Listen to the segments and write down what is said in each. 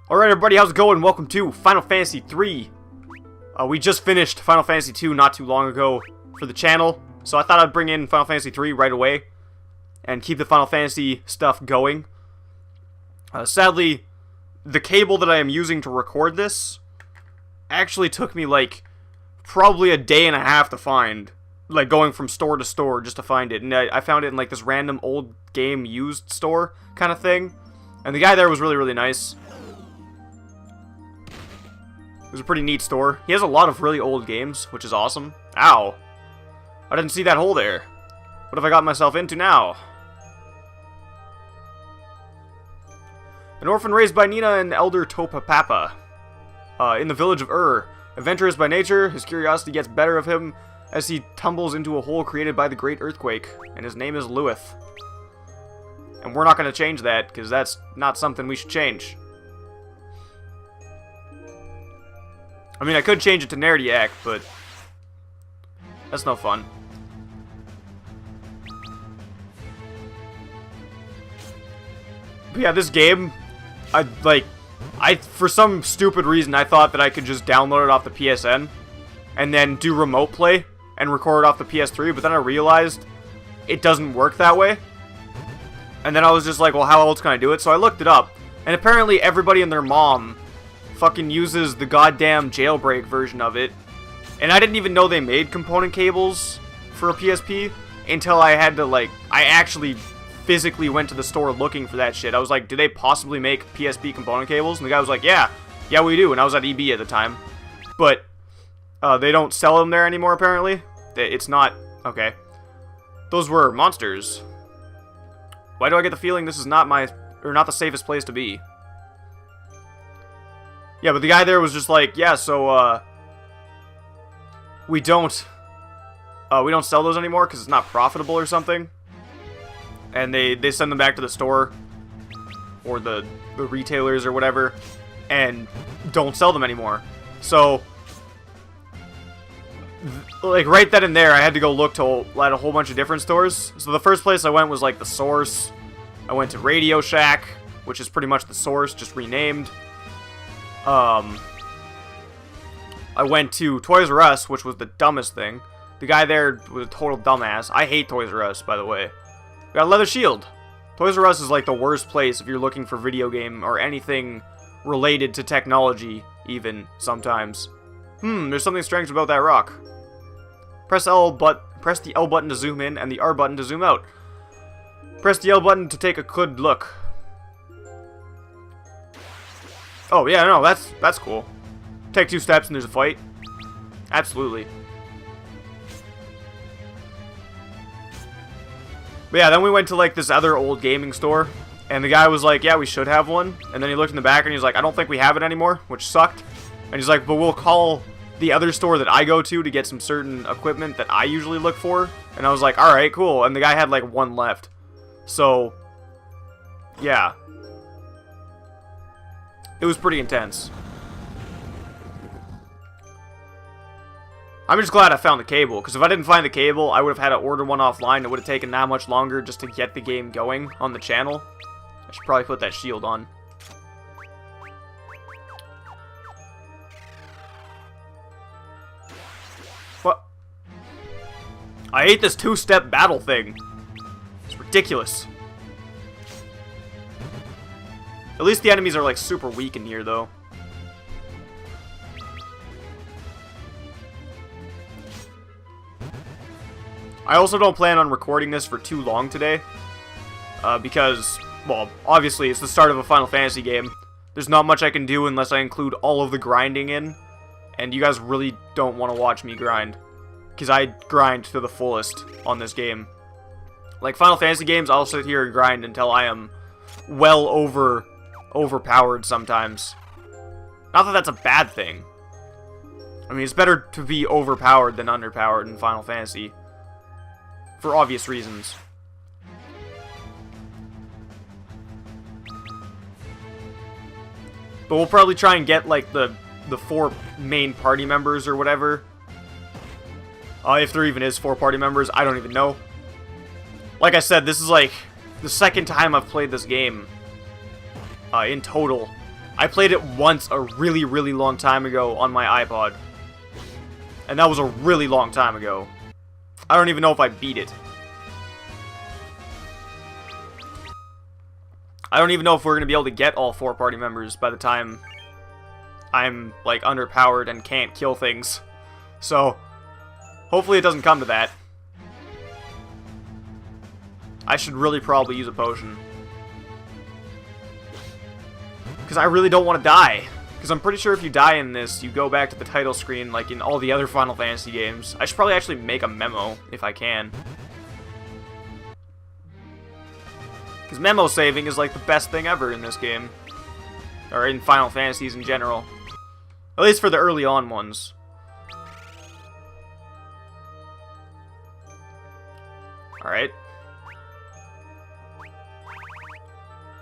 Alright everybody, how's it going? Welcome to Final Fantasy 3. We just finished Final Fantasy 2 not too long ago for the channel, so I thought I'd bring in Final Fantasy 3 right away and keep the Final Fantasy stuff going. Sadly, the cable that I am using to record this actually took me like probably a day and a half to find, like going from store to store just to find it, and I found it in like this random old game used store kind of thing, and the guy there was really nice. It was a pretty neat store. He has a lot of really old games, which is awesome. Ow. I didn't see that hole there. What have I got myself into now? An orphan raised by Nina and Elder Topa Papa. In the village of Adventurous by nature, his curiosity gets better of him as he tumbles into a hole created by the Great Earthquake. And his name is Luneth. And we're not going to change that, because that's not something we should change. I mean, I could change it to NERDIAQ, but that's no fun. But yeah, this game, for some stupid reason, I thought that I could just download it off the PSN and then do remote play and record it off the PS3, but then I realized it doesn't work that way. And then I was just like, well, how else can I do it? So I looked it up, and apparently everybody and their mom fucking uses the goddamn jailbreak version of it. And I didn't even know they made component cables for a PSP until I had to, I actually physically went to the store looking for that shit. I was like, do they possibly make PSP component cables? And the guy was like, yeah, we do. And I was at EB at the time. But they don't sell them there anymore, apparently. It's not... Okay. Those were monsters. Why do I get the feeling this is not the safest place to be? Yeah, but the guy there was just like, yeah, so, we don't sell those anymore because it's not profitable or something. And they send them back to the store or the retailers or whatever and don't sell them anymore. So, right then and there, I had to go look at a whole bunch of different stores. So the first place I went was, the Source. I went to Radio Shack, which is pretty much the Source, just renamed. I went to Toys R Us, which was the dumbest thing. The guy there was a total dumbass. I hate Toys R Us, by the way. We got a leather shield. Toys R Us is the worst place if you're looking for video game or anything related to technology, even, sometimes. There's something strange about that rock. Press the L button to zoom in and the R button to zoom out. Press the L button to take a good look. Oh, yeah, no, that's cool. Take 2 steps and there's a fight. Absolutely. But yeah, then we went to, this other old gaming store, and the guy was like, yeah, we should have one. And then he looked in the back and he's like, I don't think we have it anymore, which sucked. And he's like, but we'll call the other store that I go to get some certain equipment that I usually look for. And I was like, alright, cool. And the guy had, 1 left. So, yeah. It was pretty intense. I'm just glad I found the cable, because if I didn't find the cable, I would have had to order one offline. It would have taken that much longer just to get the game going on the channel. I should probably put that shield on. What? I hate this 2-step battle thing. It's ridiculous. At least the enemies are, super weak in here, though. I also don't plan on recording this for too long today. Because, well, obviously, it's the start of a Final Fantasy game. There's not much I can do unless I include all of the grinding in. And you guys really don't want to watch me grind. Because I grind to the fullest on this game. Final Fantasy games, I'll sit here and grind until I am well overpowered sometimes. Not that that's a bad thing. I mean, it's better to be overpowered than underpowered in Final Fantasy. For obvious reasons. But we'll probably try and get, the 4 main party members or whatever. If there even is 4 party members, I don't even know. Like I said, this is, the second time I've played this game. In total. I played it once a really, really long time ago on my iPod. And that was a really long time ago. I don't even know if I beat it. I don't even know if we're going to be able to get all 4 party members by the time I'm, like, underpowered and can't kill things. So, hopefully it doesn't come to that. I should really probably use a potion. Because I really don't want to die. Because I'm pretty sure if you die in this, you go back to the title screen like in all the other Final Fantasy games. I should probably actually make a memo, if I can. Because memo saving is like the best thing ever in this game. Or in Final Fantasies in general. At least for the early on ones. Alright.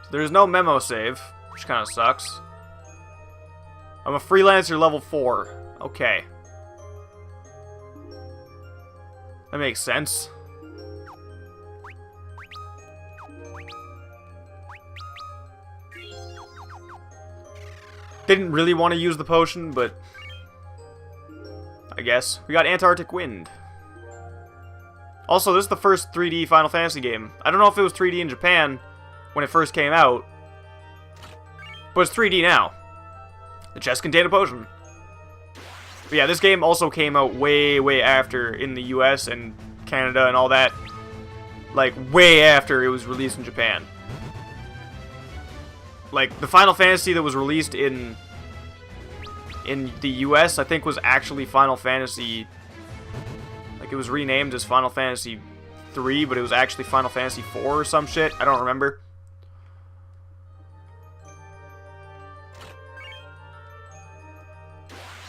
So there's no memo save, which kind of sucks. I'm a freelancer level 4. Okay. That makes sense. Didn't really want to use the potion, but I guess. We got Antarctic Wind. Also, this is the first 3D Final Fantasy game. I don't know if it was 3D in Japan when it first came out, but it's 3D now. The chest contained a potion. But yeah, this game also came out way, way after in the US and Canada and all that. Like, way after it was released in Japan. Like, the Final Fantasy that was released in the US, I think was actually Final Fantasy... Like, it was renamed as Final Fantasy 3, but it was actually Final Fantasy 4 or some shit. I don't remember.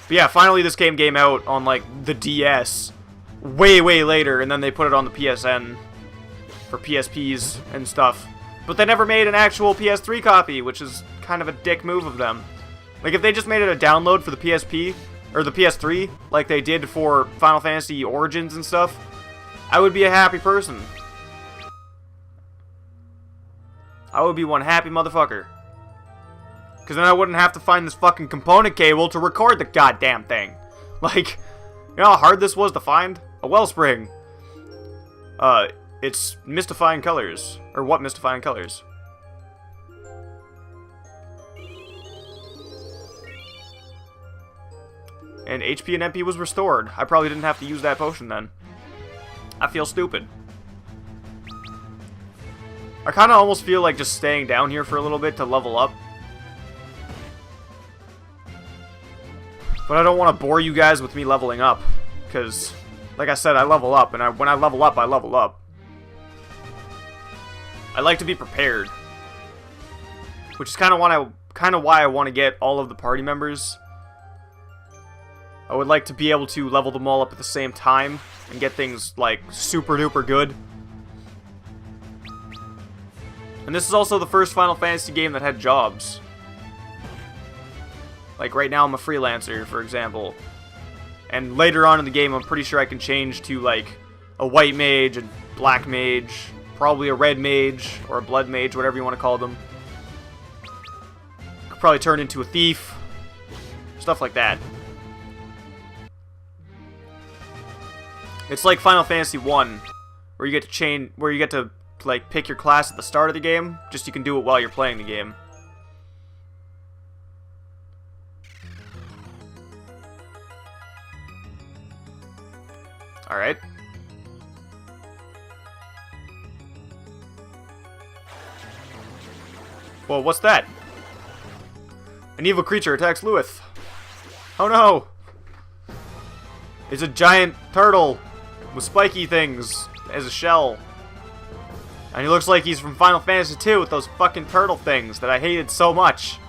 But yeah, finally this game came out on, like, the DS way, way later, and then they put it on the PSN for PSPs and stuff. But they never made an actual PS3 copy, which is kind of a dick move of them. Like, if they just made it a download for the PSP, or the PS3, like they did for Final Fantasy Origins and stuff, I would be a happy person. I would be one happy motherfucker. Because then I wouldn't have to find this fucking component cable to record the goddamn thing. Like, you know how hard this was to find? A wellspring. It's mystifying colors. Or what mystifying colors? And HP and MP was restored. I probably didn't have to use that potion then. I feel stupid. I kind of almost feel like just staying down here for a little bit to level up. But I don't want to bore you guys with me leveling up. Because, like I said, I level up. And when I level up, I level up. I like to be prepared. Which is kind of why I want to get all of the party members. I would like to be able to level them all up at the same time and get things, like, super duper good. And this is also the first Final Fantasy game that had jobs. Like, right now I'm a freelancer, for example. And later on in the game, I'm pretty sure I can change to, like, a white mage, a black mage, probably a red mage, or a blood mage, whatever you want to call them. Could probably turn into a thief. Stuff like that. It's like Final Fantasy 1, where you get to like pick your class at the start of the game, just you can do it while you're playing the game. Alright. Well, what's that? An evil creature attacks Luneth. Oh no! It's a giant turtle with spiky things as a shell. And he looks like he's from Final Fantasy 2 with those fucking turtle things that I hated so much.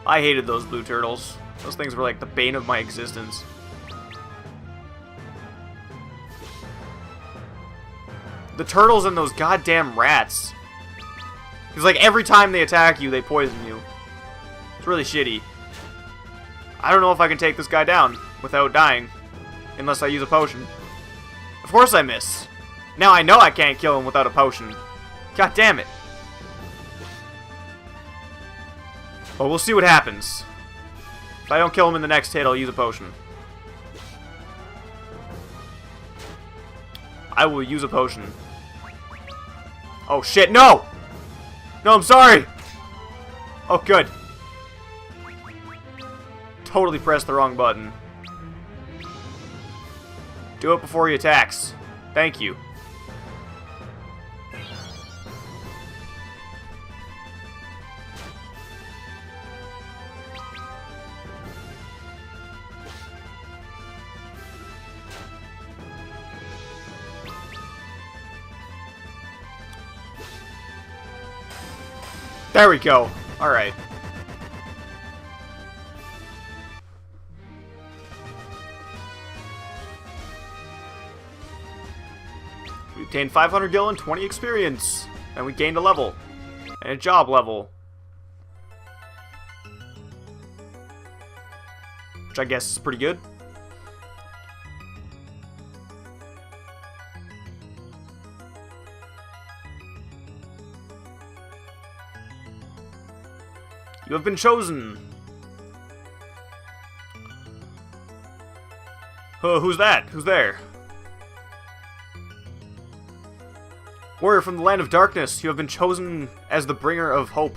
I hated those blue turtles. Those things were like the bane of my existence. The turtles and those goddamn rats. Because like every time they attack you, they poison you. It's really shitty. I don't know if I can take this guy down without dying. Unless I use a potion. Of course I miss. Now I know I can't kill him without a potion. God damn it. But we'll see what happens. If I don't kill him in the next hit, I'll use a potion. I will use a potion. Oh shit, no! No, I'm sorry! Oh, good. Totally pressed the wrong button. Do it before he attacks. Thank you. There we go. Alright. We obtained 500 gil and 20 experience. And we gained a level. And a job level. Which I guess is pretty good. You have been chosen. Who's that? Who's there? Warrior from the land of darkness, you have been chosen as the bringer of hope.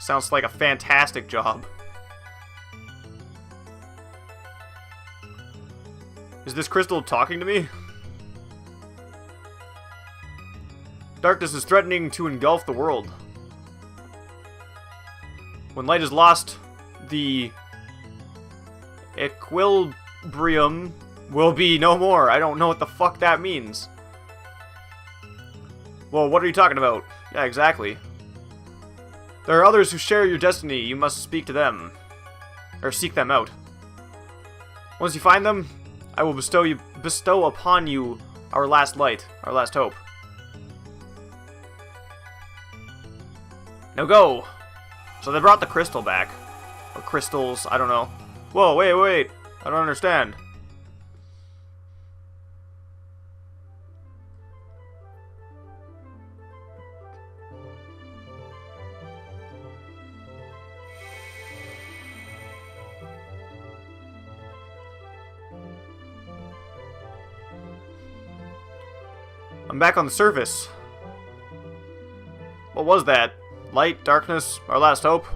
Sounds like a fantastic job. Is this crystal talking to me? Darkness is threatening to engulf the world. When light is lost, the equilibrium will be no more. I don't know what the fuck that means. Well, what are you talking about? Yeah, exactly. There are others who share your destiny. You must speak to them. Or seek them out. Once you find them, I will bestow upon you our last light, our last hope. Now go! So they brought the crystal back. Or crystals, I don't know. Whoa, wait. I don't understand. I'm back on the surface. What was that? Light, darkness, our last hope?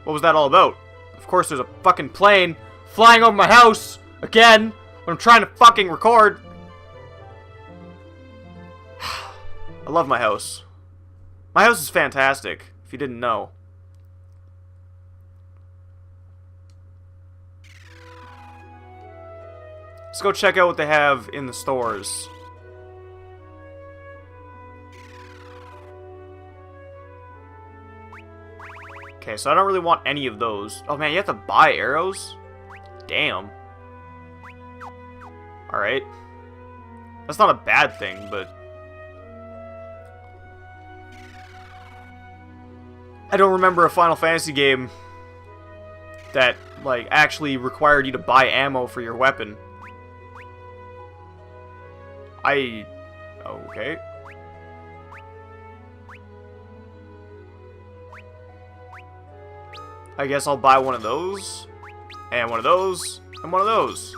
What was that all about? Of course there's a fucking plane flying over my house again when I'm trying to fucking record. I love my house. My house is fantastic, if you didn't know. Let's go check out what they have in the stores. Okay, so I don't really want any of those. Oh man, you have to buy arrows? Damn. Alright. That's not a bad thing, but... I don't remember a Final Fantasy game that, like, actually required you to buy ammo for your weapon. Okay. I guess I'll buy one of those, and one of those, and one of those.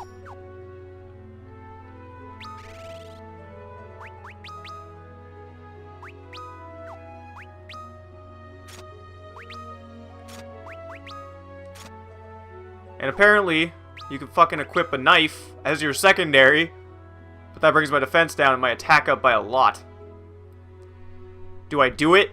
And apparently, you can fucking equip a knife as your secondary, but that brings my defense down and my attack up by a lot. Do I do it?